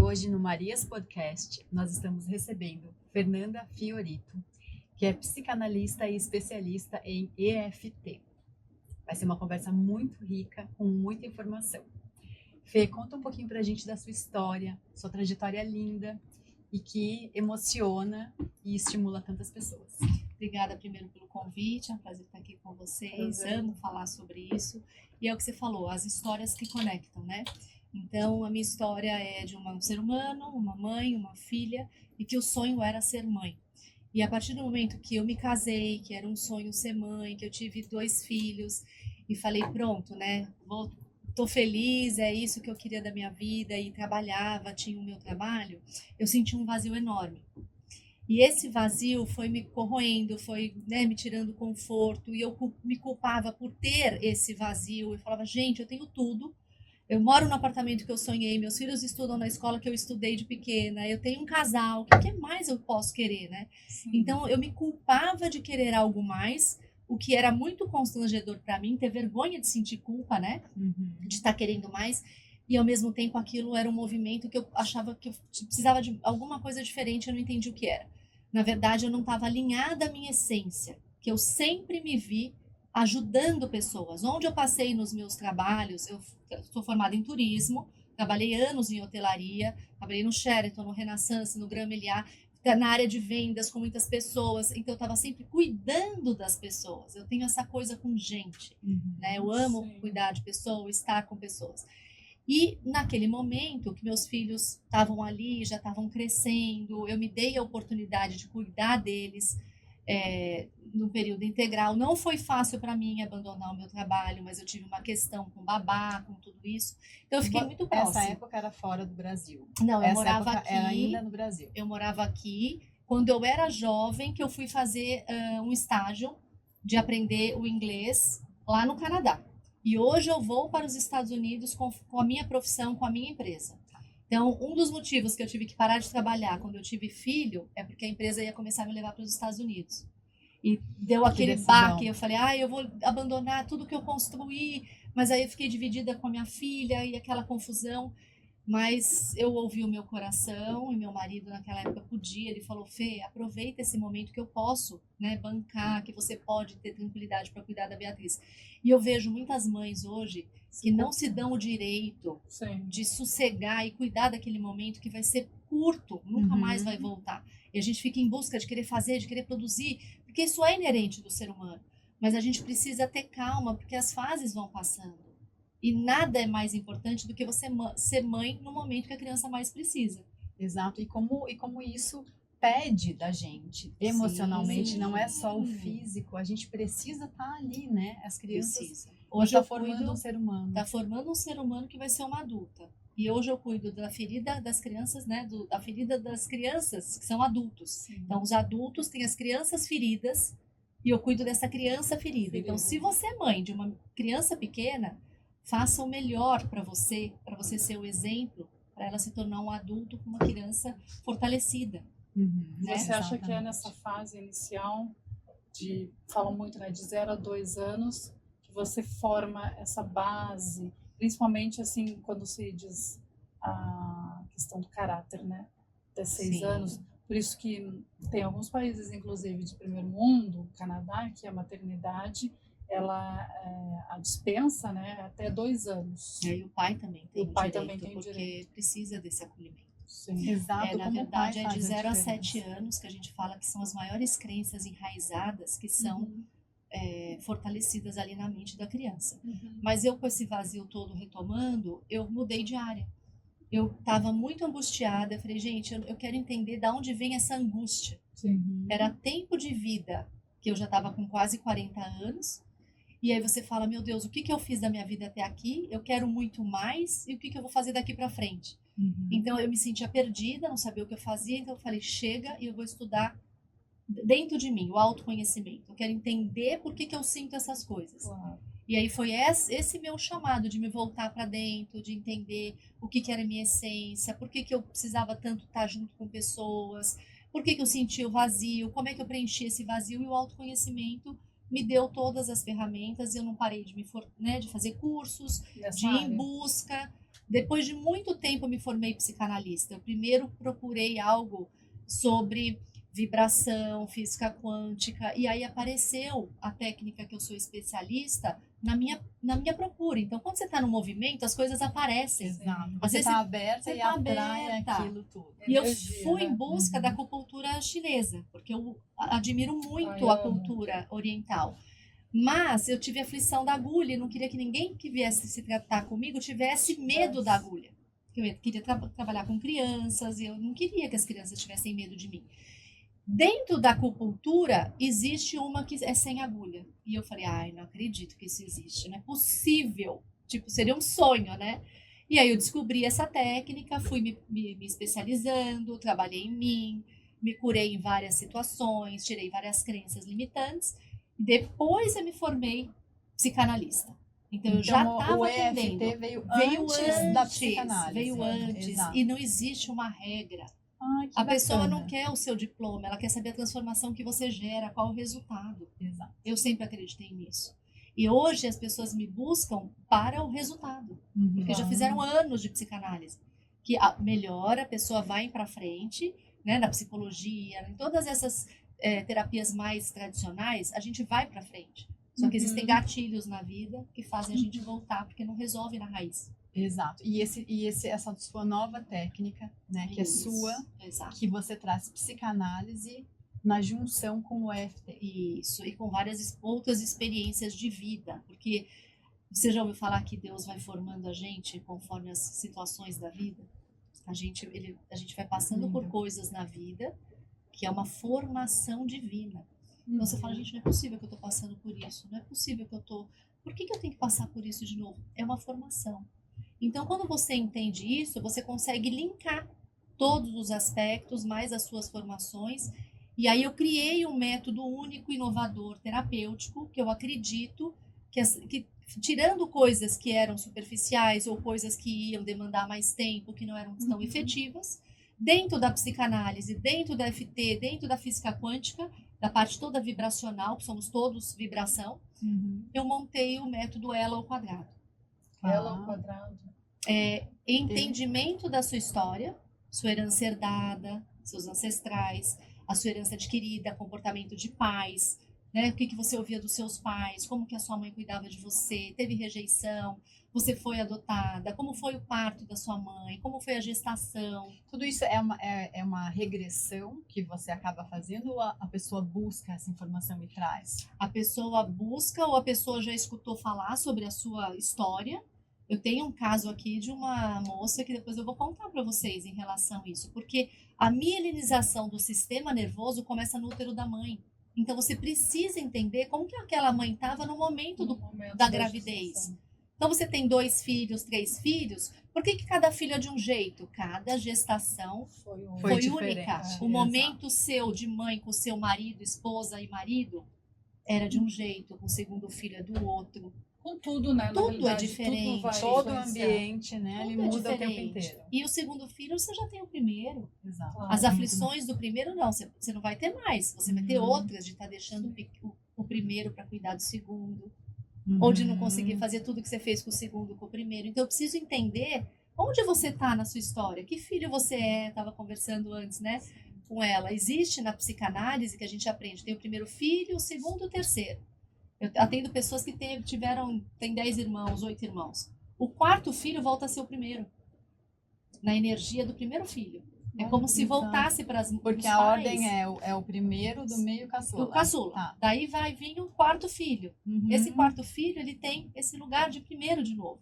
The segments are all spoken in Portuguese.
hoje no Marias Podcast nós estamos recebendo Fernanda Fiorito, que é psicanalista e especialista em EFT. Vai ser uma conversa muito rica, com muita informação. Fê, conta um pouquinho pra gente da sua história, sua trajetória linda e que emociona e estimula tantas pessoas. Obrigada primeiro pelo convite, é um prazer estar aqui com vocês, amo falar sobre isso. E é o que você falou, as histórias que conectam, né? Então, a minha história é de um ser humano, uma mãe, uma filha, e que o sonho era ser mãe. E a partir do momento que eu me casei, que era um sonho ser mãe, que eu tive 2 filhos, e falei, pronto, né? Tô feliz, é isso que eu queria da minha vida, e trabalhava, tinha o meu trabalho, eu senti um vazio enorme. E esse vazio foi me corroendo, foi, né, me tirando conforto, e eu me culpava por ter esse vazio. Eu falava, gente, eu tenho tudo, eu moro no apartamento que eu sonhei, meus filhos estudam na escola que eu estudei de pequena, eu tenho um casal, o que mais eu posso querer, né? Sim. Então eu me culpava de querer algo mais, o que era muito constrangedor para mim, ter vergonha de sentir culpa, né? De estar querendo mais. E ao mesmo tempo aquilo era um movimento que eu achava que eu precisava de alguma coisa diferente, eu não entendi o que era. Na verdade, eu não estava alinhada à minha essência, que eu sempre me vi ajudando pessoas. Onde eu passei nos meus trabalhos, eu sou formada em turismo, trabalhei anos em hotelaria, trabalhei no Sheraton, no Renaissance, no Grand Meliá, na área de vendas com muitas pessoas, então eu estava sempre cuidando das pessoas. Eu tenho essa coisa com gente, né? Eu amo cuidar de pessoas, estar com pessoas. E naquele momento que meus filhos estavam ali, já estavam crescendo, eu me dei a oportunidade de cuidar deles no período integral. Não foi fácil para mim abandonar o meu trabalho, mas eu tive uma questão com babá, com tudo isso. Então eu fiquei muito próxima. Essa época era fora do Brasil? Não, eu morava aqui. Era ainda no Brasil? Eu morava aqui. Quando eu era jovem, que eu fui fazer um estágio de aprender o inglês lá no Canadá. E hoje eu vou para os Estados Unidos com a minha profissão, com a minha empresa. Então, um dos motivos que eu tive que parar de trabalhar quando eu tive filho é porque a empresa ia começar a me levar para os Estados Unidos. E deu aquele baque, eu falei, eu vou abandonar tudo que eu construí, mas aí eu fiquei dividida com a minha filha e aquela confusão. Mas eu ouvi o meu coração e meu marido naquela época podia, ele falou, Fê, aproveita esse momento que eu posso, né, bancar, que você pode ter tranquilidade para cuidar da Beatriz. E eu vejo muitas mães hoje que não se dão o direito de sossegar e cuidar daquele momento que vai ser curto, nunca mais vai voltar. E a gente fica em busca de querer fazer, de querer produzir, porque isso é inerente do ser humano. Mas a gente precisa ter calma, porque as fases vão passando. E nada é mais importante do que você ser mãe no momento que a criança mais precisa. Exato. E como isso pede da gente emocionalmente, sim. Não é só o físico, a gente precisa estar ali, né? As crianças hoje tá formando um ser humano. Está formando um ser humano que vai ser uma adulta. E hoje eu cuido da ferida das crianças, né? Da ferida das crianças que são adultos. Sim. Então, os adultos têm as crianças feridas e eu cuido dessa criança ferida. Então, se você é mãe de uma criança pequena, faça o melhor para você ser o exemplo, para ela se tornar um adulto com uma criança fortalecida. Né? Você acha que é nessa fase inicial, falam muito, né, de 0 a 2 anos, que você forma essa base, principalmente assim, quando se diz a questão do caráter, né, até 6 anos. Por isso que tem alguns países, inclusive de primeiro mundo, Canadá, que a maternidade a dispensa, né, até 2 anos. E o pai também tem direito, porque precisa desse acolhimento. Sim. Exato. Na verdade, é de 0 a 7 anos que a gente fala que são as maiores crenças enraizadas que são fortalecidas ali na mente da criança. Mas eu, com esse vazio todo retomando, eu mudei de área. Eu estava muito angustiada, eu falei, gente, eu quero entender de onde vem essa angústia. Era tempo de vida, que eu já estava com quase 40 anos, e aí você fala, meu Deus, o que eu fiz da minha vida até aqui? Eu quero muito mais, e o que eu vou fazer daqui para frente? Então eu me sentia perdida, não sabia o que eu fazia, então eu falei, chega e eu vou estudar dentro de mim, o autoconhecimento. Eu quero entender por que eu sinto essas coisas. Claro. E aí foi esse meu chamado de me voltar para dentro, de entender o que era a minha essência, por que eu precisava tanto estar junto com pessoas, por que eu sentia o vazio, como é que eu preenchi esse vazio, e o autoconhecimento me deu todas as ferramentas e eu não parei de de fazer cursos, Nessa de ir em área. busca. Depois de muito tempo eu me formei psicanalista. Eu primeiro procurei algo sobre vibração, física quântica, e aí apareceu a técnica que eu sou especialista na minha procura. Então, quando você está no movimento, as coisas aparecem. Exato. Às Você vezes está aberta você e tá atrai aberta. aquilo tudo. E eu Energia, fui né? em busca Uhum. da acupuntura chinesa, porque eu admiro muito Ai, a amo. cultura oriental. Mas eu tive aflição da agulha e não queria que ninguém que viesse se tratar comigo tivesse medo da agulha. Eu queria trabalhar com crianças e eu não queria que as crianças tivessem medo de mim. Dentro da acupuntura, existe uma que é sem agulha. E eu falei, ai, não acredito que isso existe, não é possível. Tipo, seria um sonho, né? E aí eu descobri essa técnica, fui me especializando, trabalhei em mim, me curei em várias situações, tirei várias crenças limitantes. Depois eu me formei psicanalista. Então eu já Então, estava o atendendo. EFT veio Veio antes da antes, psicanálise. veio antes. Exato. E não existe uma regra. Ai, que A pessoa bacana. não quer o seu diploma, ela quer saber a transformação que você gera, qual o resultado. Exato. Eu sempre acreditei nisso. E hoje as pessoas me buscam para o resultado, porque já fizeram anos de psicanálise. Que melhora, a pessoa vai para frente, né, na psicologia, em todas essas terapias mais tradicionais, a gente vai para frente. Só que existem gatilhos na vida que fazem a gente voltar, porque não resolve na raiz. Exato. E essa sua nova técnica, né, que Isso, é sua, exato. que você traz psicanálise na junção com o EFT. Isso, e com várias outras experiências de vida, porque você já ouviu falar que Deus vai formando a gente conforme as situações da vida? A gente vai passando por coisas na vida que é uma formação divina. Então você fala, gente, não é possível que eu estou passando por isso, não é possível que eu estou... Por que eu tenho que passar por isso de novo? É uma formação. Então, quando você entende isso, você consegue linkar todos os aspectos, mais as suas formações. E aí eu criei um método único, inovador, terapêutico, que eu acredito que tirando coisas que eram superficiais ou coisas que iam demandar mais tempo, que não eram tão efetivas, dentro da psicanálise, dentro da FT, dentro da física quântica, da parte toda vibracional, que somos todos vibração, eu montei o método Ela ao quadrado. Ela ao quadrado. Entendimento da sua história, sua herança herdada, seus ancestrais, a sua herança adquirida, comportamento de pais, né? O que você ouvia dos seus pais, como que a sua mãe cuidava de você, teve rejeição, você foi adotada, como foi o parto da sua mãe, como foi a gestação. Tudo isso é uma regressão que você acaba fazendo ou a pessoa busca essa informação e traz? A pessoa busca ou a pessoa já escutou falar sobre a sua história. Eu tenho um caso aqui de uma moça que depois eu vou contar para vocês em relação a isso, porque a mielinização do sistema nervoso começa no útero da mãe. Então você precisa entender como que aquela mãe estava no momento da gravidez. Gestação. Então você tem 2 filhos, 3 filhos, por que cada filho é de um jeito? Cada gestação foi única. O momento seu de mãe com seu marido, esposa e marido era de um jeito, com o segundo filho é do outro. Com tudo, né? Tudo é diferente. Todo o ambiente, né? Tudo Ele é muda o tempo diferente. inteiro. E o segundo filho, você já tem o primeiro. Exato. Claro. As aflições do primeiro, não. Você não vai ter mais. Você vai ter outras de estar deixando o primeiro para cuidar do segundo. Ou de não conseguir fazer tudo que você fez com o segundo, com o primeiro. Então, eu preciso entender onde você está na sua história. Que filho você é? Estava conversando antes, né? Com ela. Existe na psicanálise que a gente aprende. Tem o primeiro filho, o segundo e o terceiro. Eu atendo pessoas que tem 10 irmãos, 8 irmãos. O quarto filho volta a ser o primeiro. Na energia do primeiro filho. É como se voltasse para as Porque a ordem é o primeiro do meio caçula. O caçula. Tá. Daí vai vir o quarto filho. Esse quarto filho, ele tem esse lugar de primeiro de novo.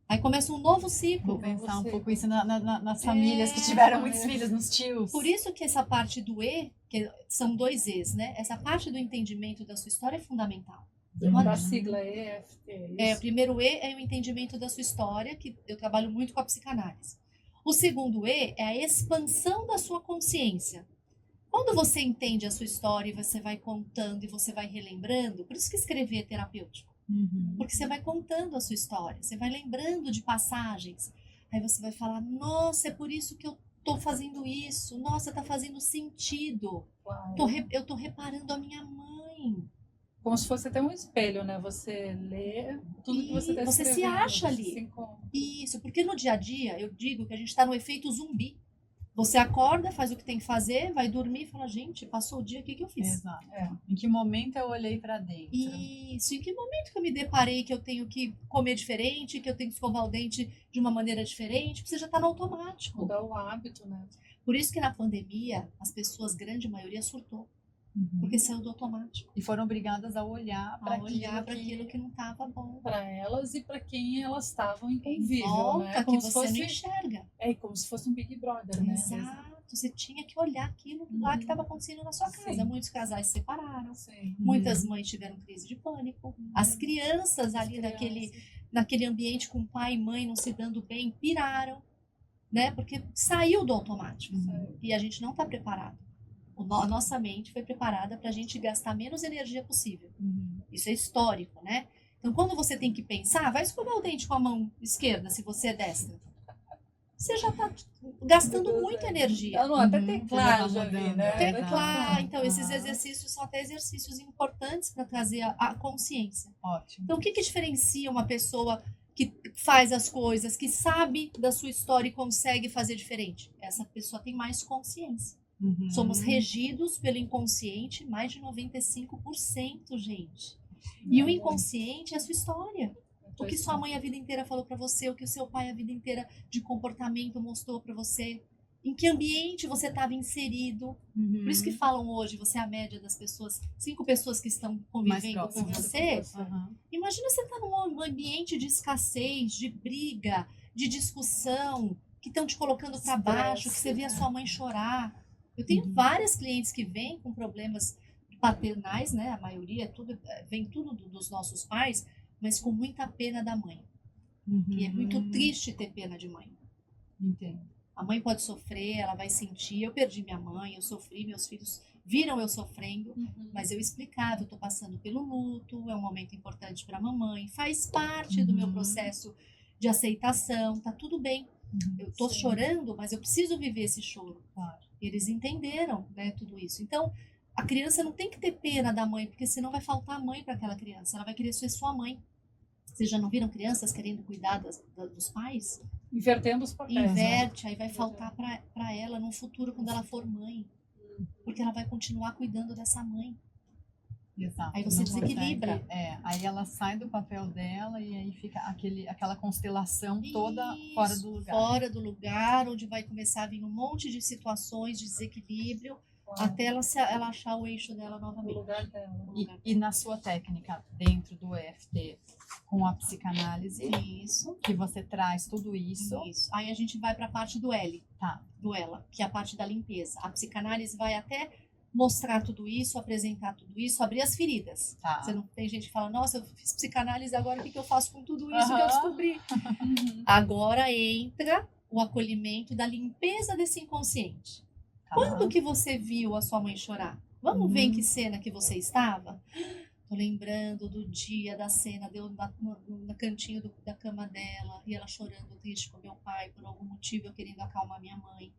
Aí começa um novo ciclo. Vou pensar um pouco isso nas famílias que tiveram muitos filhos, nos tios. Por isso que essa parte do E, que são 2 E's, né? Essa parte do entendimento da sua história é fundamental. Da sigla EFT. O primeiro E é o entendimento da sua história, que eu trabalho muito com a psicanálise. O segundo E é a expansão da sua consciência. Quando você entende a sua história e você vai contando e você vai relembrando, por isso que escrever é terapêutico. Porque você vai contando a sua história, você vai lembrando de passagens. Aí você vai falar, nossa, é por isso que eu tô fazendo isso. Nossa, tá fazendo sentido. Claro. Eu tô reparando a minha mãe. Como se fosse até um espelho, né? Você lê tudo que você está Você se escrevendo. acha você ali. se encontra. Isso, porque no dia a dia, eu digo que a gente está no efeito zumbi. Você acorda, faz o que tem que fazer, vai dormir e fala, gente, passou o dia, o que eu fiz? Exato. Em que momento eu olhei para dentro? Isso, em que momento que eu me deparei que eu tenho que comer diferente, que eu tenho que escovar o dente de uma maneira diferente, porque você já está no automático. Mudar o hábito, né? Por isso que na pandemia, as pessoas, grande maioria, surtou. Porque saiu do automático. E foram obrigadas a olhar para aquilo que não estava bom. Para elas e para quem elas estavam em convívio, Volta, né? que você não enxerga. Como se fosse um Big Brother, né? Exato. Você tinha que olhar aquilo lá que estava acontecendo na sua casa. Sim. Muitos casais se separaram. Sim. Muitas mães tiveram crise de pânico. As crianças ali naquele ambiente com pai e mãe não se dando bem, piraram. Né? Porque saiu do automático. E a gente não está preparado. A nossa mente foi preparada para a gente gastar menos energia possível. Isso é histórico, né? Então, quando você tem que pensar, vai escovar o dente com a mão esquerda, se você é destra. Você já está gastando muita energia. Não, até teclar já vi, né? Teclar. Então, esses exercícios são até exercícios importantes para trazer a consciência. Ótimo. Então, o que diferencia uma pessoa que faz as coisas, que sabe da sua história e consegue fazer diferente? Essa pessoa tem mais consciência. Somos regidos pelo inconsciente, mais de 95%, gente. E o inconsciente é a sua história. O que sua mãe a vida inteira falou para você, o que o seu pai a vida inteira de comportamento mostrou para você, em que ambiente você estava inserido. Por isso que falam hoje, você é a média das pessoas, 5 pessoas que estão convivendo com você. Imagina você estar num ambiente de escassez, de briga, de discussão, que estão te colocando para baixo, que você vê a sua mãe chorar. Eu tenho várias clientes que vêm com problemas paternais, né? A maioria vem tudo dos nossos pais, mas com muita pena da mãe. E é muito triste ter pena de mãe. Entendo. A mãe pode sofrer, ela vai sentir, eu perdi minha mãe, eu sofri, meus filhos viram eu sofrendo, mas eu explicava, eu estou passando pelo luto, é um momento importante para a mamãe, faz parte do meu processo de aceitação, tá tudo bem. Eu estou chorando, mas eu preciso viver esse choro. Claro. Eles entenderam, né, tudo isso. Então, a criança não tem que ter pena da mãe, porque senão vai faltar mãe para aquela criança. Ela vai querer ser sua mãe. Vocês já não viram crianças querendo cuidar dos pais? Invertendo os papéis. Inverte, aí vai faltar para ela no futuro, quando ela for mãe. Porque ela vai continuar cuidando dessa mãe. Exato. Aí você desequilibra. Aí ela sai do papel dela e aí fica aquela constelação toda fora do lugar. Fora do lugar, onde vai começar a vir um monte de situações de desequilíbrio, até ela achar o eixo dela novamente. O lugar dela. E na sua técnica, dentro do EFT, com a psicanálise, que você traz tudo isso. Aí a gente vai para a parte do L, Tá. do ela, que é a parte da limpeza. A psicanálise vai até mostrar tudo isso, apresentar tudo isso, abrir as feridas. Tá. Você não tem gente que fala, nossa, eu fiz psicanálise, agora o que eu faço com tudo isso que eu descobri? Agora entra o acolhimento da limpeza desse inconsciente. Quando que você viu a sua mãe chorar? Vamos ver em que cena que você estava? Tô lembrando do dia da cena, deu no cantinho da cama dela, e ela chorando triste com meu pai, por algum motivo eu querendo acalmar minha mãe.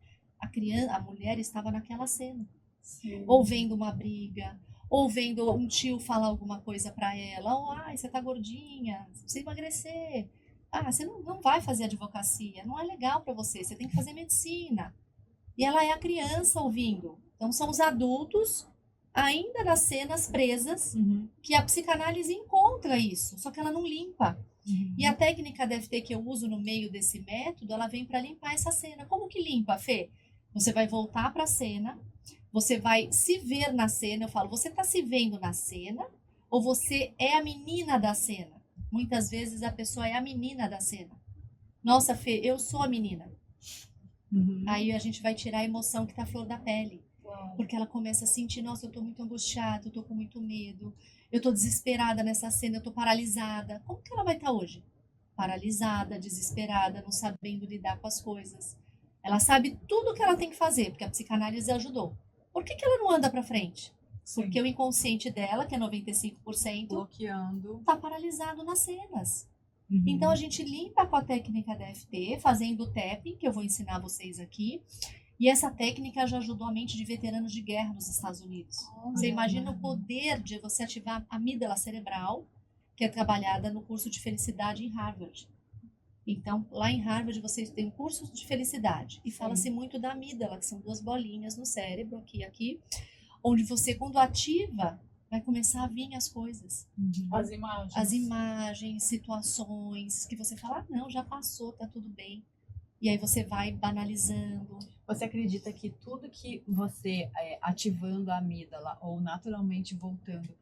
A mulher estava naquela cena. Sim. Ou vendo uma briga, ou vendo um tio falar alguma coisa para ela, você tá gordinha, você precisa emagrecer, você não vai fazer advocacia, não é legal para você, você tem que fazer medicina. E ela é a criança ouvindo. Então são os adultos ainda nas cenas presas que a psicanálise encontra isso, só que ela não limpa. E a técnica DFT que eu uso no meio desse método, ela vem para limpar essa cena. Como que limpa, Fê? Você vai voltar para a cena, você vai se ver na cena. Eu falo, você está se vendo na cena ou você é a menina da cena? Muitas vezes a pessoa é a menina da cena. Nossa, Fê, eu sou a menina. Aí a gente vai tirar a emoção que está à flor da pele. Porque ela começa a sentir, nossa, eu estou muito angustiada, eu estou com muito medo, eu estou desesperada nessa cena, eu estou paralisada. Como que ela vai estar hoje? Paralisada, desesperada, não sabendo lidar com as coisas. Ela sabe tudo o que ela tem que fazer, porque a psicanálise ajudou. Por que ela não anda para frente? Sim. Porque o inconsciente dela, que é 95%, bloqueando, está paralisado nas cenas. Então a gente limpa com a técnica DFT, fazendo o tapping, que eu vou ensinar vocês aqui. E essa técnica já ajudou a mente de veteranos de guerra nos Estados Unidos. Você imagina o poder de você ativar a amígdala cerebral, que é trabalhada no curso de felicidade em Harvard. Então, lá em Harvard, vocês têm um curso de felicidade. E fala-se muito da amígdala, que são 2 bolinhas no cérebro, aqui e aqui, onde você, quando ativa, vai começar a vir as coisas. As imagens. As imagens, situações, que você fala, não, já passou, tá tudo bem. E aí você vai banalizando. Você acredita que tudo que você ativando a amígdala ou naturalmente voltando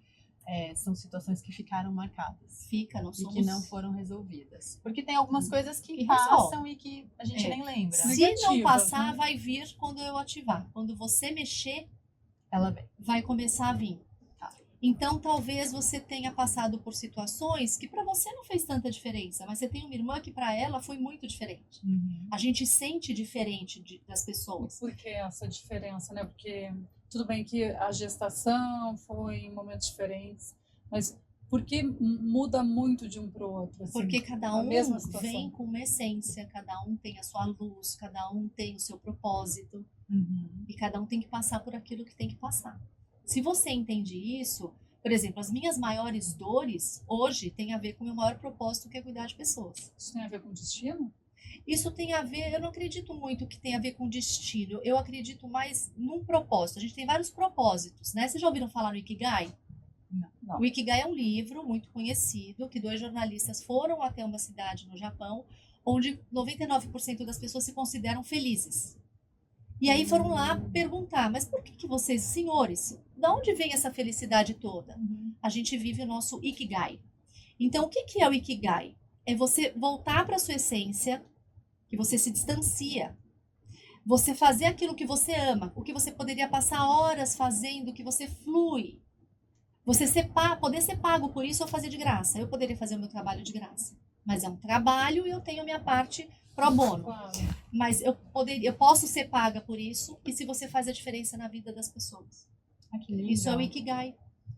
são situações que ficaram marcadas? Fica, não somos... E que não foram resolvidas. Porque tem algumas coisas que E passam e que a gente nem lembra. Se Negativas, não passar, né? vai vir quando eu ativar. Quando você mexer, Ela vem. vai começar a vir. Tá. Então, talvez você tenha passado por situações que para você não fez tanta diferença, mas você tem uma irmã que para ela foi muito diferente. A gente sente diferente das pessoas. Por que essa diferença, né? Porque tudo bem que a gestação foi em momentos diferentes, mas por que muda muito de um para o outro? Assim, Porque cada a um mesma situação? vem com uma essência, cada um tem a sua luz, cada um tem o seu propósito. E cada um tem que passar por aquilo que tem que passar. Se você entende isso, por exemplo, as minhas maiores dores hoje têm a ver com o meu maior propósito, que é cuidar de pessoas. Isso tem a ver com destino? Isso tem a ver, eu não acredito muito que tem a ver com destino, eu acredito mais num propósito. A gente tem vários propósitos, né? Vocês já ouviram falar no Ikigai? Não. O Ikigai é um livro muito conhecido, que 2 jornalistas foram até uma cidade no Japão, onde 99% das pessoas se consideram felizes. E aí foram lá perguntar, mas por que vocês, senhores, de onde vem essa felicidade toda? A gente vive o nosso Ikigai. Então, o que é o Ikigai? É você voltar para a sua essência, que você se distancia. Você fazer aquilo que você ama, o que você poderia passar horas fazendo, que você flui. Você poder ser pago por isso ou fazer de graça. Eu poderia fazer o meu trabalho de graça. Mas é um trabalho e eu tenho a minha parte pro bono. Claro. Mas eu posso ser paga por isso, e se você faz a diferença na vida das pessoas. Que legal. Isso é o Ikigai.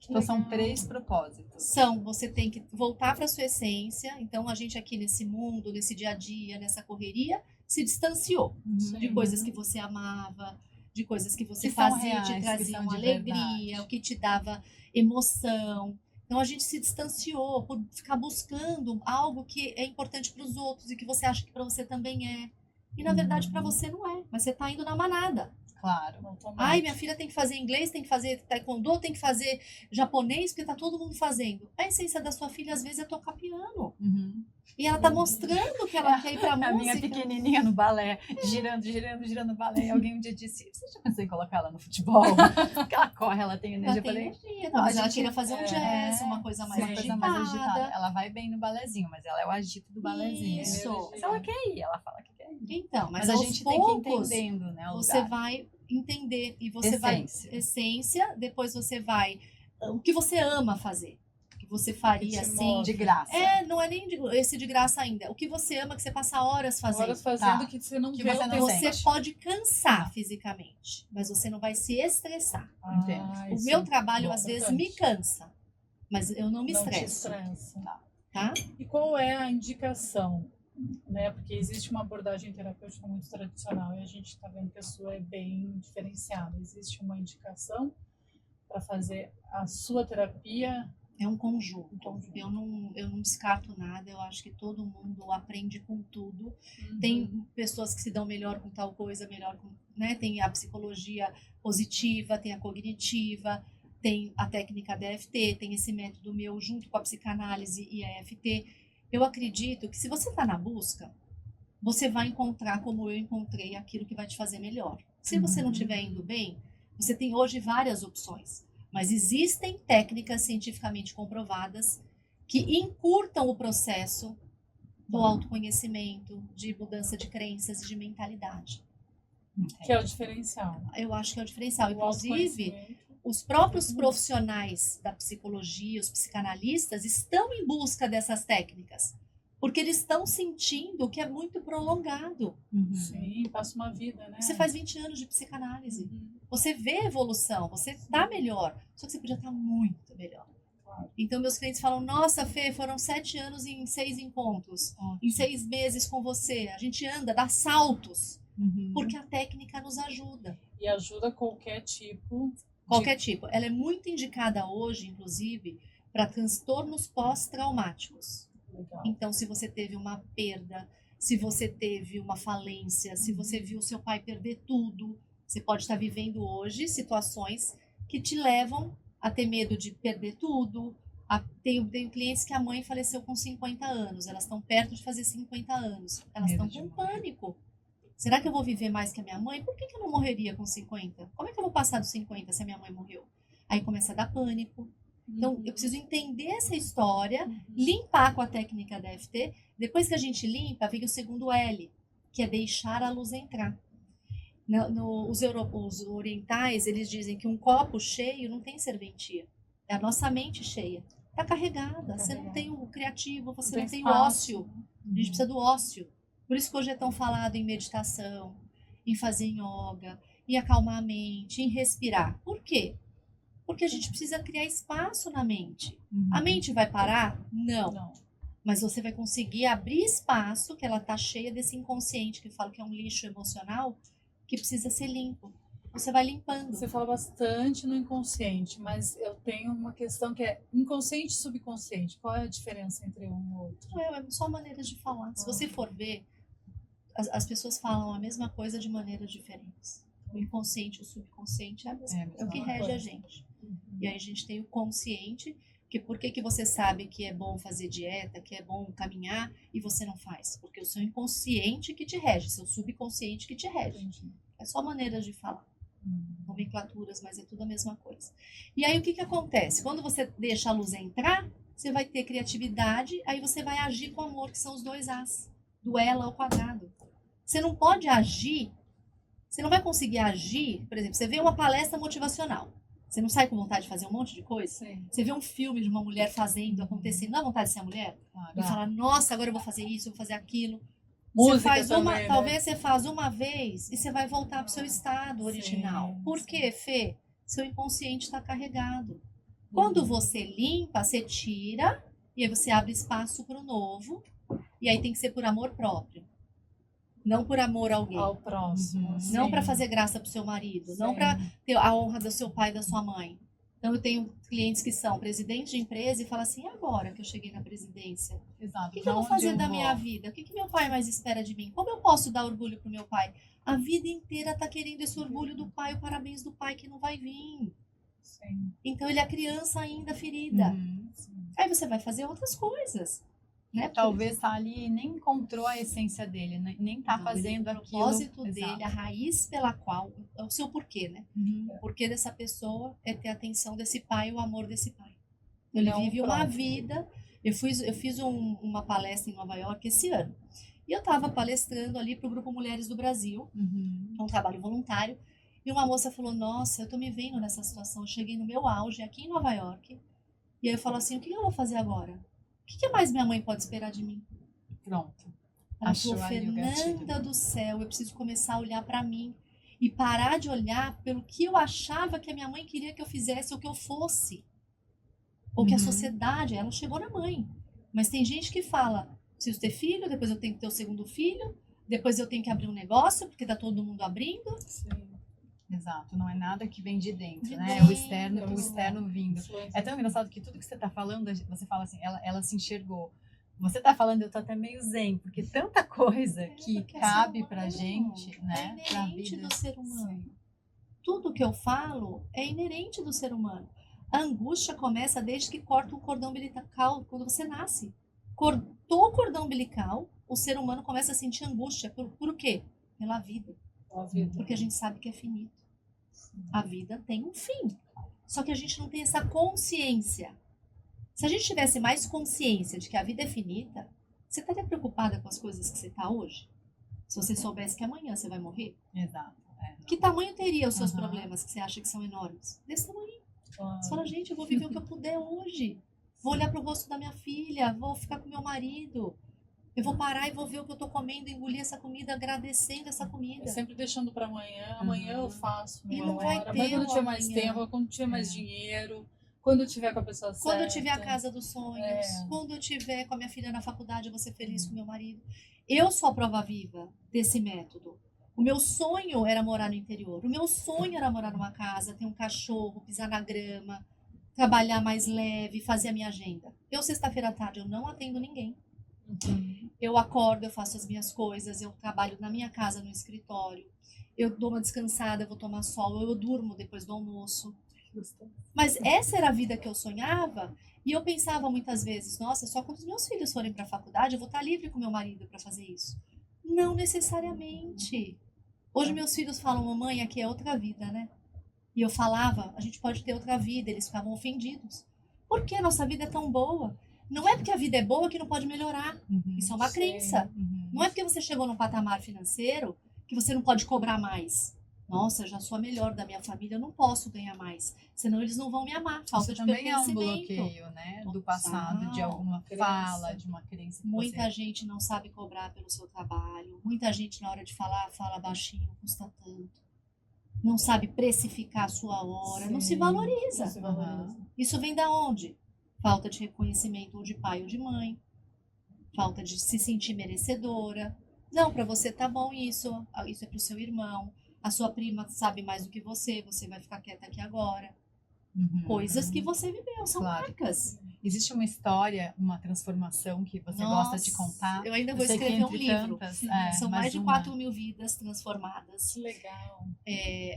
Então são 3 propósitos. Você tem que voltar para sua essência. Então a gente aqui nesse mundo, nesse dia a dia, nessa correria, se distanciou de coisas que você amava, de coisas que você Que são fazia, reais, te que traziam são de alegria, verdade. o que te dava emoção. Então a gente se distanciou por ficar buscando algo que é importante para os outros e que você acha que para você também é. E na verdade para você não é, mas você está indo na manada. Claro. Ai, minha filha tem que fazer inglês, tem que fazer taekwondo, tem que fazer japonês, porque tá todo mundo fazendo. A essência da sua filha às vezes é tocar piano. E ela tá mostrando que ela quer ir pra música. A minha pequenininha no balé, girando no balé. E alguém um dia disse, você já pensou em colocar ela no futebol? Porque ela corre, ela tem energia. Ela tem Falei, energia, mas ela queria fazer um jazz, uma coisa mais uma coisa agitada. mais agitada. Ela vai bem no balézinho, mas ela é o agito do balézinho. Isso. Se ela quer ir, ela fala que quer ir. Então, mas a aos gente poucos, tem que ir entendendo, né? Você vai entender e você essência, depois você vai o que você ama fazer, que você faria assim de graça. Não é nem esse de graça ainda. O que você ama, que você passa horas fazendo. Horas fazendo que você não que vê. você não você sente. pode cansar fisicamente, mas você não vai se estressar. Entendo. O meu trabalho às vezes me cansa, mas eu não me Não te estresso. estressa. Tá? E qual é a indicação? Né? Porque existe uma abordagem terapêutica muito tradicional e a gente está vendo que a sua é bem diferenciada. Existe uma indicação para fazer a sua terapia? É um conjunto. Eu não descarto nada. Eu acho que todo mundo aprende com tudo. Tem pessoas que se dão melhor com tal coisa, melhor com, né? Tem a psicologia positiva, tem a cognitiva, tem a técnica da EFT, tem esse método meu junto com a psicanálise e a EFT. Eu acredito que se você está na busca, você vai encontrar, como eu encontrei, aquilo que vai te fazer melhor. Se você não estiver indo bem, você tem hoje várias opções. Mas existem técnicas cientificamente comprovadas que encurtam o processo do autoconhecimento, de mudança de crenças e de mentalidade. Que é o diferencial. Eu acho que é o diferencial. O Inclusive, os próprios profissionais da psicologia, os psicanalistas, estão em busca dessas técnicas. Porque eles estão sentindo que é muito prolongado. Sim, passa uma vida, né? Você faz 20 anos de psicanálise. Você vê evolução, você está melhor. Só que você podia estar muito melhor. Claro. Então, meus clientes falam, nossa, Fê, foram 7 anos em 6 encontros. Em 6 meses com você. A gente anda, dá saltos. porque a técnica nos ajuda. E ajuda qualquer tipo. Qualquer tipo. Ela é muito indicada hoje, inclusive, para transtornos pós-traumáticos. Legal. Então, se você teve uma perda, se você teve uma falência, se você viu seu pai perder tudo, você pode estar vivendo hoje situações que te levam a ter medo de perder tudo. Tenho clientes que a mãe faleceu com 50 anos, elas estão perto de fazer 50 anos, elas estão com pânico. Será que eu vou viver mais que a minha mãe? Por que eu não morreria com 50? Como é que eu vou passar dos 50 se a minha mãe morreu? Aí começa a dar pânico. Então, eu preciso entender essa história, limpar com a técnica da EFT. Depois que a gente limpa, vem o segundo L, que é deixar a luz entrar. Os orientais, eles dizem que um copo cheio não tem serventia. É a nossa mente cheia. Está carregada. Você não tem o criativo, você não tem o ócio. A gente precisa do ócio. Por isso que hoje é tão falado em meditação, em fazer yoga, em acalmar a mente, em respirar. Por quê? Porque a gente precisa criar espaço na mente. A mente vai parar? Não. Mas você vai conseguir abrir espaço, que ela está cheia desse inconsciente, que eu falo que é um lixo emocional, que precisa ser limpo. Você vai limpando. Você fala bastante no inconsciente, mas eu tenho uma questão que é inconsciente e subconsciente. Qual é a diferença entre um e outro? É só maneiras de falar. Se você for ver, as pessoas falam a mesma coisa de maneiras diferentes. O inconsciente e o subconsciente é o que rege a gente. E aí a gente tem o consciente, que por que você sabe que é bom fazer dieta, que é bom caminhar e você não faz? Porque o seu inconsciente que te rege, seu subconsciente que te rege. É só maneiras de falar. Nomenclaturas, mas é tudo a mesma coisa. E aí o que acontece? Quando você deixa a luz entrar, você vai ter criatividade, aí você vai agir com amor, que são os dois As, do ela ao quadrado. Você não pode agir, você não vai conseguir agir, por exemplo, você vê uma palestra motivacional, você não sai com vontade de fazer um monte de coisa? Sim. Você vê um filme de uma mulher fazendo, acontecendo, não dá vontade de ser a mulher? E falar, nossa, agora eu vou fazer isso, eu vou fazer aquilo. Música você faz também, né? Talvez você faz uma vez e você vai voltar para o seu estado original. Sim, Por quê, Fê? Seu inconsciente está carregado. Quando você limpa, você tira e aí você abre espaço para o novo. E aí tem que ser por amor próprio. Não por amor a alguém. Ao próximo. Não para fazer graça para o seu marido. Não para ter a honra do seu pai e da sua mãe. Então, eu tenho clientes que são presidentes de empresa e falam assim, e agora que eu cheguei na presidência? Exato. O que eu vou fazer da minha vida? O que meu pai mais espera de mim? Como eu posso dar orgulho pro meu pai? A vida inteira tá querendo esse orgulho do pai, o parabéns do pai que não vai vir. Sim. Então, ele é criança ainda ferida. Aí você vai fazer outras coisas. Né? Talvez tá ali e nem encontrou a essência dele, né? Nem tá fazendo aquilo. O propósito dele, a raiz pela qual, é o seu porquê, né? O porquê dessa pessoa é ter a atenção desse pai, o amor desse pai. Ele vive uma vida. Eu fiz uma palestra em Nova York esse ano. E eu estava palestrando ali para o Grupo Mulheres do Brasil, um trabalho voluntário. E uma moça falou, nossa, eu tô me vendo nessa situação. Eu cheguei no meu auge aqui em Nova York. E aí eu falo assim, o que eu vou fazer agora? O que mais minha mãe pode esperar de mim? Pronto. Ela falou, Fernanda do céu, eu preciso começar a olhar para mim e parar de olhar pelo que eu achava que a minha mãe queria que eu fizesse ou que eu fosse. Ou que a sociedade, ela chegou na mãe. Mas tem gente que fala, preciso ter filho, depois eu tenho que ter o segundo filho, depois eu tenho que abrir um negócio, porque tá todo mundo abrindo. Sim. Exato, não é nada que vem de dentro, né? dentro, O externo vindo. É tão engraçado que tudo que você está falando, você fala assim, ela se enxergou. Você está falando, eu tô até meio zen, porque tanta coisa que cabe pra gente, né? É inerente do ser humano. Tudo que eu falo é inerente do ser humano. A angústia começa desde que corta o cordão umbilical, quando você nasce. Cortou o cordão umbilical, o ser humano começa a sentir angústia. Por quê? Pela vida. Porque a gente sabe que é finito. A vida tem um fim. Só que a gente não tem essa consciência. Se a gente tivesse mais consciência de que a vida é finita, você estaria preocupada com as coisas que você está hoje? Se você soubesse que amanhã você vai morrer? Exato. Que tamanho teria os seus problemas que você acha que são enormes? Desse tamanho. Você fala, gente, eu vou viver o que eu puder hoje. Vou olhar para o rosto da minha filha, vou ficar com meu marido. Eu vou parar e vou ver o que eu tô comendo, engolir essa comida, agradecendo essa comida. Sempre deixando para amanhã. Amanhã eu faço. E não vai ter mas quando tiver mais amanhã. tempo, quando tiver mais dinheiro, quando eu tiver com a pessoa certa. Quando eu tiver a casa dos sonhos, quando eu tiver com a minha filha na faculdade, eu vou ser feliz com meu marido. Eu sou a prova viva desse método. O meu sonho era morar no interior. O meu sonho era morar numa casa, ter um cachorro, pisar na grama, trabalhar mais leve, fazer a minha agenda. Eu, sexta-feira à tarde, eu não atendo ninguém. Eu acordo, eu faço as minhas coisas, eu trabalho na minha casa, no escritório. Eu dou uma descansada, eu vou tomar sol, eu durmo depois do almoço. Mas essa era a vida que eu sonhava. E eu pensava muitas vezes, nossa, só quando os meus filhos forem para a faculdade, eu vou estar livre com meu marido para fazer isso. Não necessariamente. Hoje meus filhos falam, mamãe, aqui é outra vida, né? E eu falava, a gente pode ter outra vida. Eles ficavam ofendidos. Por que a nossa vida é tão boa? Não é porque a vida é boa que não pode melhorar. Isso é uma crença. Não é porque você chegou num patamar financeiro que você não pode cobrar mais. Nossa, eu já sou a melhor da minha família, eu não posso ganhar mais. Senão eles não vão me amar. Falta de também é um pertencimento. bloqueio, né? Do passado, de alguma fala, de uma crença. Muita gente não sabe cobrar pelo seu trabalho. Muita gente, na hora de falar, fala baixinho, custa tanto. Não sabe precificar a sua hora. Não se valoriza. Não se valoriza. Isso vem da onde? Falta de reconhecimento ou de pai ou de mãe. Falta de se sentir merecedora. Não, para você tá bom isso é pro seu irmão. A sua prima sabe mais do que você vai ficar quieta aqui agora. Coisas que você viveu, são marcas. Existe uma história, uma transformação que você gosta de contar? Eu ainda vou escrever um livro. São mais de 4.000 vidas transformadas. Que legal.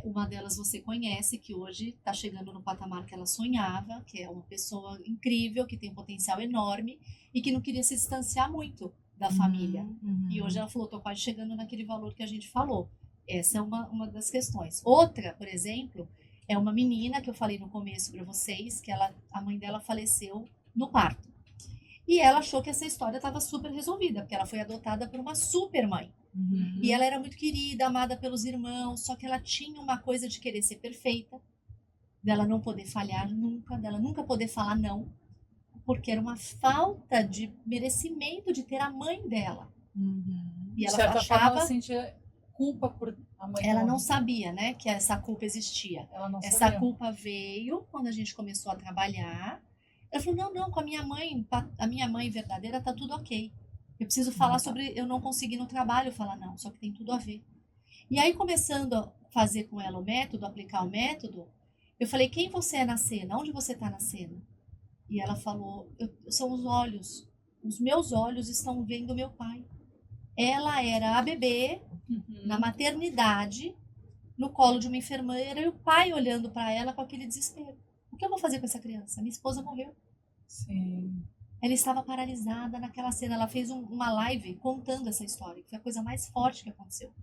Uma delas você conhece, que hoje está chegando no patamar que ela sonhava, que é uma pessoa incrível, que tem um potencial enorme e que não queria se distanciar muito da família. E hoje ela falou, estou quase chegando naquele valor que a gente falou. Essa é uma das questões. Outra, por exemplo, é uma menina que eu falei no começo para vocês, que a mãe dela faleceu no parto. E ela achou que essa história estava super resolvida, porque ela foi adotada por uma super mãe. E ela era muito querida, amada pelos irmãos, só que ela tinha uma coisa de querer ser perfeita, dela não poder falhar nunca, dela nunca poder falar não, porque era uma falta de merecimento de ter a mãe dela. E ela de certa achava... forma, ela sentia culpa por a mãe. Ela não sabia, né, que essa culpa existia. Essa culpa veio quando a gente começou a trabalhar. Ela falou, não, com a minha mãe verdadeira tá tudo ok. Eu preciso falar sobre eu não conseguir no trabalho. Falar, não, só que tem tudo a ver. E aí, começando a fazer com ela o método, aplicar o método, eu falei, quem você é na cena? Onde você tá na cena? E ela falou, são os olhos. Os meus olhos estão vendo meu pai. Ela era a bebê, na maternidade, no colo de uma enfermeira, e o pai olhando para ela com aquele desespero. O que eu vou fazer com essa criança? Minha esposa morreu. Sim. Ela estava paralisada naquela cena. Ela fez uma live contando essa história, que foi a coisa mais forte que aconteceu.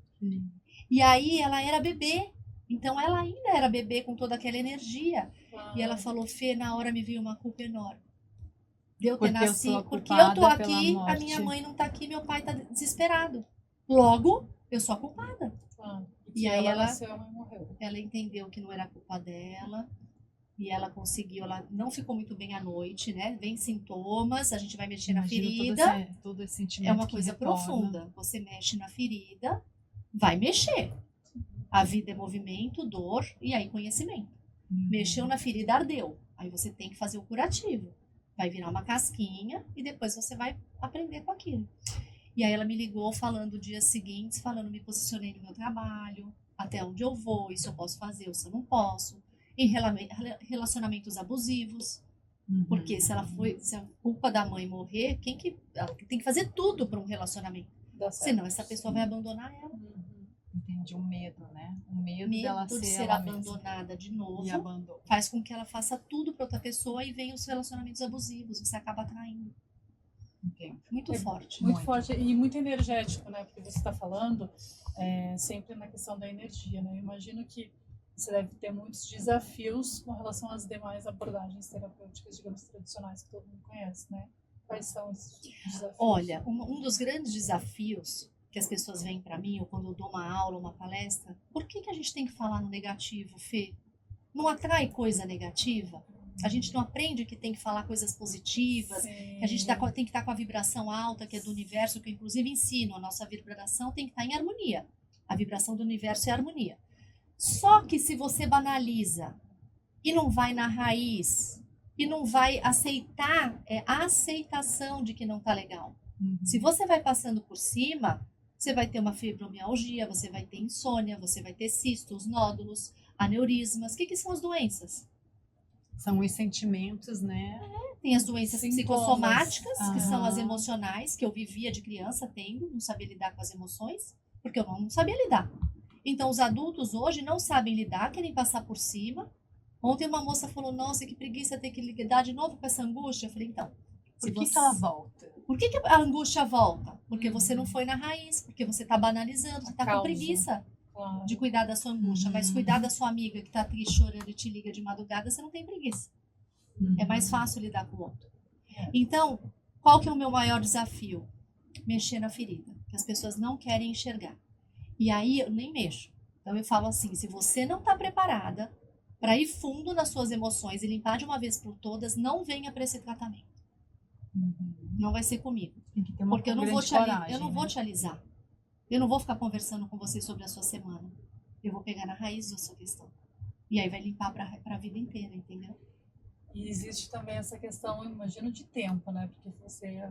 E aí ela era bebê. Então ela ainda era bebê com toda aquela energia. E ela falou, Fê, na hora me veio uma culpa enorme. De eu ter nascido, porque eu tô aqui, a minha mãe não tá aqui, meu pai tá desesperado. Logo, eu sou a culpada. E aí ela entendeu que não era culpa dela. E ela conseguiu, ela não ficou muito bem à noite, né? Vem sintomas, a gente vai mexer na ferida. Todo esse sentimento é uma coisa profunda. Você mexe na ferida, vai mexer. A vida é movimento, dor e aí conhecimento. Mexeu na ferida, ardeu. Aí você tem que fazer o curativo. Vai virar uma casquinha e depois você vai aprender com aquilo. E aí ela me ligou falando dias seguintes, falando, me posicionei no meu trabalho, até onde eu vou, isso eu posso fazer, isso eu não posso. Em relacionamentos abusivos, porque se a culpa da mãe morrer, ela tem que fazer tudo para um relacionamento. Senão essa pessoa vai abandonar ela. Entendi, um medo, né? Um medo dela de ser abandonada de novo faz com que ela faça tudo para outra pessoa e venham os relacionamentos abusivos. Você acaba atraindo. Muito forte. Muito forte e muito energético, né? Porque você está falando sempre na questão da energia, né? Eu imagino que você deve ter muitos desafios com relação às demais abordagens terapêuticas, digamos, tradicionais que todo mundo conhece, né? Quais são esses desafios? Olha, um dos grandes desafios que as pessoas vêm para mim, ou quando eu dou uma aula, uma palestra, por que a gente tem que falar no negativo, Fê? Não atrai coisa negativa? A gente não aprende que tem que falar coisas positivas, que a gente tem que estar com a vibração alta, que é do universo, que eu inclusive ensino, a nossa vibração tem que estar em harmonia. A vibração do universo é harmonia. Só que se você banaliza e não vai na raiz, e não vai aceitar, a aceitação de que não tá legal. Se você vai passando por cima, você vai ter uma fibromialgia, você vai ter insônia, você vai ter cistos, nódulos, aneurismas. O que são as doenças? São os sentimentos, né? Tem as doenças Sintomas. psicossomáticas, que são as Aham. emocionais, que eu vivia de criança tendo, não sabia lidar com as emoções, porque eu não sabia lidar. Então, os adultos hoje não sabem lidar, querem passar por cima. Ontem uma moça falou, nossa, que preguiça ter que lidar de novo com essa angústia. Eu falei, então, Por que ela volta? por que a angústia volta? Porque você não foi na raiz, porque você está banalizando, você está com causa. preguiça Claro. de cuidar da sua angústia. Mas cuidar da sua amiga que está triste, chorando e te liga de madrugada, você não tem preguiça. É mais fácil lidar com o outro. Então, qual que é o meu maior desafio? Mexer na ferida, que as pessoas não querem enxergar. E aí eu nem mexo. Então eu falo assim, se você não está preparada para ir fundo nas suas emoções e limpar de uma vez por todas, não venha para esse tratamento. Não vai ser comigo. Tem que ter uma Porque eu não vou grande te, coragem, eu não né? vou te alisar. Eu não vou ficar conversando com você sobre a sua semana. Eu vou pegar na raiz da sua questão. E aí vai limpar para a vida inteira, entendeu? E existe também essa questão, eu imagino, de tempo, né? Porque você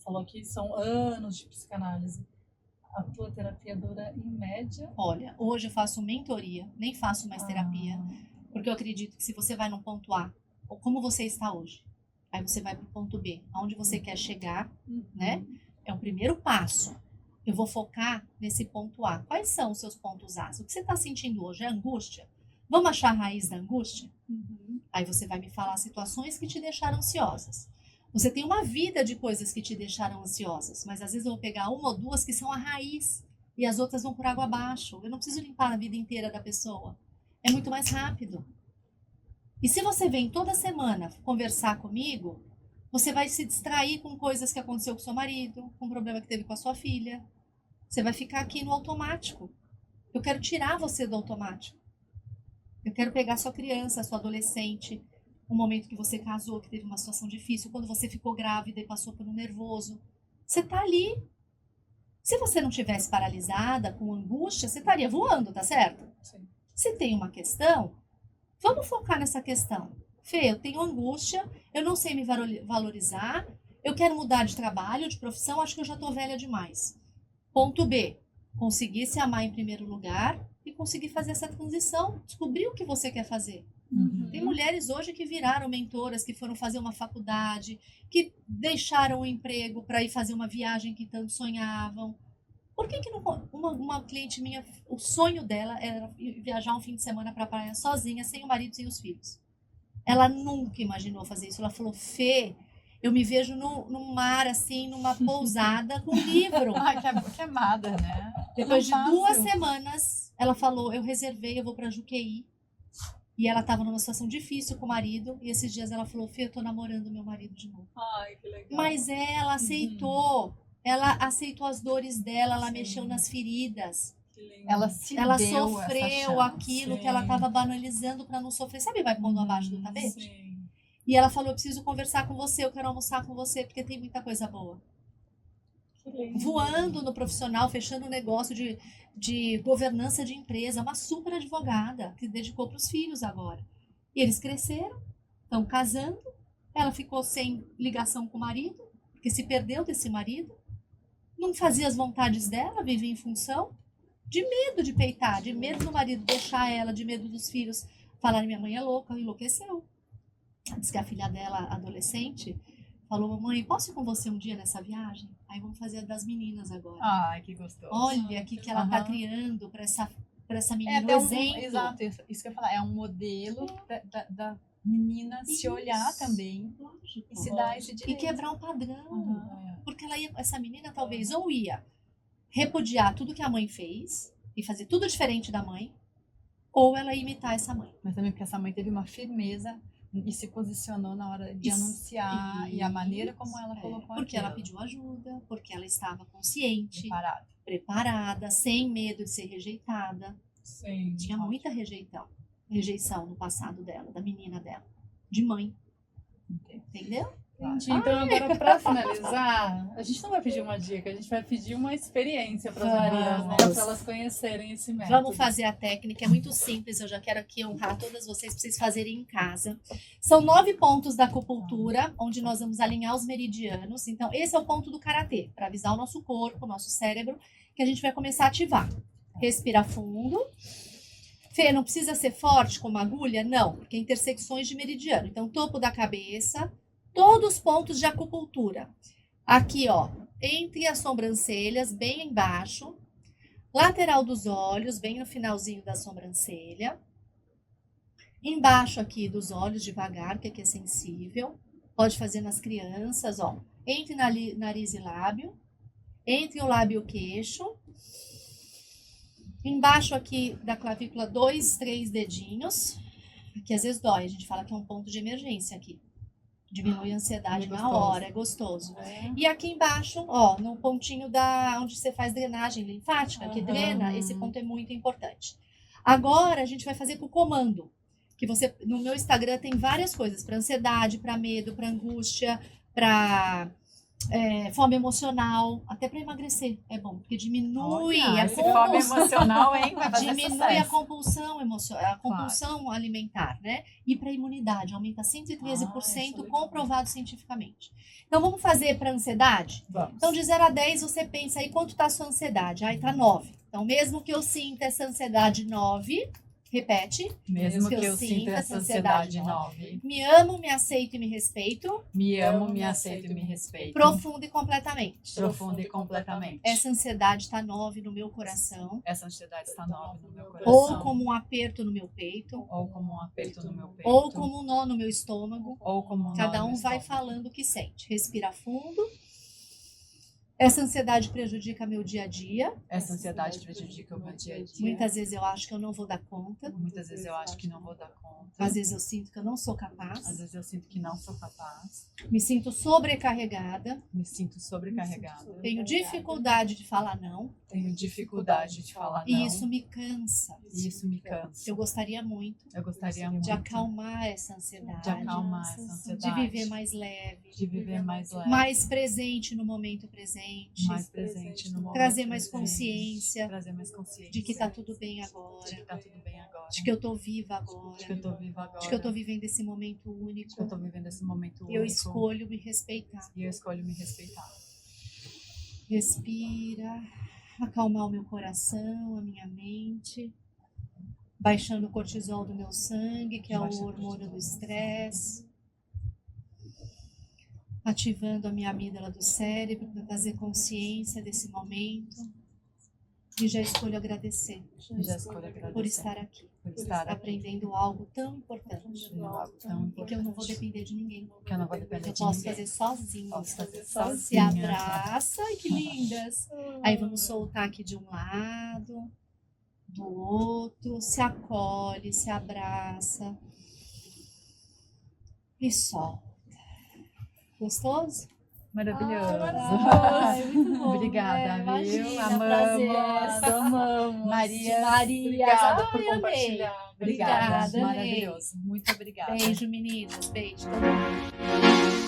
falou que são anos de psicanálise. A tua terapia dura, em média... Olha, hoje eu faço mentoria, nem faço mais terapia, Ah, porque eu acredito que se você vai no ponto A, ou como você está hoje, aí você vai para o ponto B, aonde você quer chegar, né? É o primeiro passo. Eu vou focar nesse ponto A. Quais são os seus pontos A? O que você está sentindo hoje é angústia? Vamos achar a raiz da angústia? Aí você vai me falar situações que te deixaram ansiosas. Você tem uma vida de coisas que te deixaram ansiosas, mas às vezes eu vou pegar uma ou duas que são a raiz e as outras vão por água abaixo. Eu não preciso limpar a vida inteira da pessoa. É muito mais rápido. E se você vem toda semana conversar comigo, você vai se distrair com coisas que aconteceu com seu marido, com um problema que teve com a sua filha. Você vai ficar aqui no automático. Eu quero tirar você do automático. Eu quero pegar sua criança, sua adolescente, um momento que você casou, que teve uma situação difícil, quando você ficou grávida e passou por um nervoso. Você tá ali. Se você não tivesse paralisada, com angústia, você estaria voando, tá certo? sim. Se tem uma questão, vamos focar nessa questão. Fê, eu tenho angústia, eu não sei me valorizar, eu quero mudar de trabalho, de profissão, acho que eu já tô velha demais. Ponto B, conseguir se amar em primeiro lugar e conseguir fazer essa transição, descobrir o que você quer fazer. Tem mulheres hoje que viraram mentoras, que foram fazer uma faculdade, que deixaram o emprego para ir fazer uma viagem que tanto sonhavam. Por que não... Uma cliente minha, o sonho dela era viajar um fim de semana para a praia sozinha, sem o marido, sem os filhos. Ela nunca imaginou fazer isso. Ela falou, Fê, eu me vejo no mar, assim, numa pousada com um livro. Ai, que amada, né? Depois de Não 2 fácil. semanas, ela falou, eu reservei, eu vou para Juqueí. E ela estava numa situação difícil com o marido. E esses dias ela falou, Fê, eu tô namorando meu marido de novo. Ai, que legal. Mas ela aceitou. Ela aceitou as dores dela, ela Sim. mexeu nas feridas. Que lindo. Ela Ela deu sofreu essa chance. aquilo que ela Sim. estava banalizando para não sofrer. Sabe, vai pondo abaixo do tapete? Sim. E ela falou, eu preciso conversar com você, eu quero almoçar com você, porque tem muita coisa boa. Que lindo. Voando no profissional, fechando um negócio de governança de empresa, uma super advogada que dedicou para os filhos agora. E eles cresceram, estão casando, ela ficou sem ligação com o marido, porque se perdeu desse marido, não fazia as vontades dela, vivia em função, de medo de peitar, de medo do marido deixar ela, de medo dos filhos falarem, minha mãe é louca, enlouqueceu. Diz que a filha dela, adolescente, falou, mamãe, posso ir com você um dia nessa viagem? Aí vamos fazer a das meninas agora. Ai, que gostoso. Olha aqui que ela tá Aham. criando para essa menina, É, um exemplo. exato, isso que eu ia falar. É um modelo da menina se olhar também Lógico. e se dar esse E direito. quebrar um padrão. Aham. Porque essa menina talvez ou ia repudiar tudo que a mãe fez e fazer tudo diferente da mãe, ou ela ia imitar essa mãe. Mas também porque essa mãe teve uma firmeza e se posicionou na hora de Isso. anunciar e a maneira como ela É, colocou porque aquilo. ela pediu ajuda, porque ela estava consciente, Preparado. preparada, sem medo de ser rejeitada. Sim. Tinha muita rejeição no passado dela, da menina dela, de mãe, Entendo. entendeu? Entendi. Então, agora, para finalizar, a gente não vai pedir uma dica, a gente vai pedir uma experiência para as Marias, né? Para elas conhecerem esse método. Vamos fazer a técnica, é muito simples, eu já quero aqui honrar todas vocês para vocês fazerem em casa. São 9 pontos da acupuntura, onde nós vamos alinhar os meridianos. Então, esse é o ponto do karatê, para avisar o nosso corpo, o nosso cérebro, que a gente vai começar a ativar. Respira fundo. Fê, não precisa ser forte como agulha? Não, porque é intersecções de meridiano. Então, topo da cabeça, todos os pontos de acupuntura. Aqui, ó, entre as sobrancelhas, bem embaixo. Lateral dos olhos, bem no finalzinho da sobrancelha. Embaixo aqui dos olhos, devagar, porque aqui é sensível. Pode fazer nas crianças, ó. Entre nariz e lábio. Entre o lábio e o queixo. Embaixo aqui da clavícula, 2, 3 dedinhos. Aqui às vezes dói, a gente fala que é um ponto de emergência aqui. Diminui a ansiedade na hora, é gostoso. E aqui embaixo, ó, no pontinho onde você faz drenagem linfática, que drena, esse ponto é muito importante. Agora a gente vai fazer com o comando. Que você, no meu Instagram tem várias coisas, para ansiedade, para medo, para angústia, para fome emocional, até para emagrecer é bom, porque diminui a fome emocional, hein? Vai fazer diminui sucesso. a compulsão emocional, a compulsão alimentar, né? E para imunidade, aumenta 113%, comprovado cientificamente. Então vamos fazer para ansiedade? Vamos. Então de 0 a 10 você pensa aí quanto tá a sua ansiedade? Aí tá 9. Então mesmo que eu sinta essa ansiedade 9, repete. Mesmo que eu sinta essa ansiedade 9. Me amo, me aceito e me respeito. Me amo, me aceito e me respeito. Profundo e completamente. Profundo e completamente. Essa ansiedade está 9 no meu coração. Essa ansiedade está 9 no meu coração. Ou como um aperto no meu peito. Ou como um aperto no meu peito. Ou como um nó no meu estômago. Ou como um Cada nó no um vai estômago. falando o que sente. Respira fundo. Essa ansiedade prejudica meu dia a dia. Essa ansiedade prejudica o meu dia a dia. Muitas vezes eu acho que eu não vou dar conta. Muitas vezes eu acho que não vou dar conta. Às vezes eu sinto que eu não sou capaz. Às vezes eu sinto que não sou capaz. Me sinto sobrecarregada. Me sinto sobrecarregada. Tenho dificuldade de falar não. Tenho dificuldade de falar não. E isso me cansa. E isso me cansa. Eu gostaria muito Eu gostaria muito de acalmar essa ansiedade. de acalmar essa De ansiedade. viver mais leve. De viver mais leve. Mais presente no momento presente. Mais presente no momento Trazer mais presente. consciência Trazer mais consciência. de que tá tudo bem agora. De que tá tudo bem agora. De que eu tô viva agora. De que eu tô viva agora. De que eu tô vivendo esse momento De único. que eu tô vivendo esse momento único. Eu escolho me respeitar. E eu escolho me respeitar. Respira. Acalmar o meu coração, a minha mente. Baixando o cortisol do meu sangue, que é o Baixando o hormônio do cortisol. estresse. Ativando a minha amígdala do cérebro para trazer consciência desse momento. E já escolho agradecer Já escolho agradecer por estar aqui, por estar aqui. aprendendo algo tão importante. Algo tão E que eu não vou importante. depender de ninguém. Que eu não vou depender Eu de posso ninguém. fazer sozinho. Posso fazer Se sozinha. abraça, ai que lindas. Aí vamos soltar aqui de um lado, do outro, se acolhe, se abraça e solta. Gostoso? Maravilhoso. Ai, muito bom, Obrigada, né? viu? Imagina, Amamos. prazer. Amamos. Maria, Obrigada por Ai, amei. compartilhar. Obrigada. Obrigada, amei. Maravilhoso. Muito obrigada. Beijo, meninas. Beijo. Todo mundo.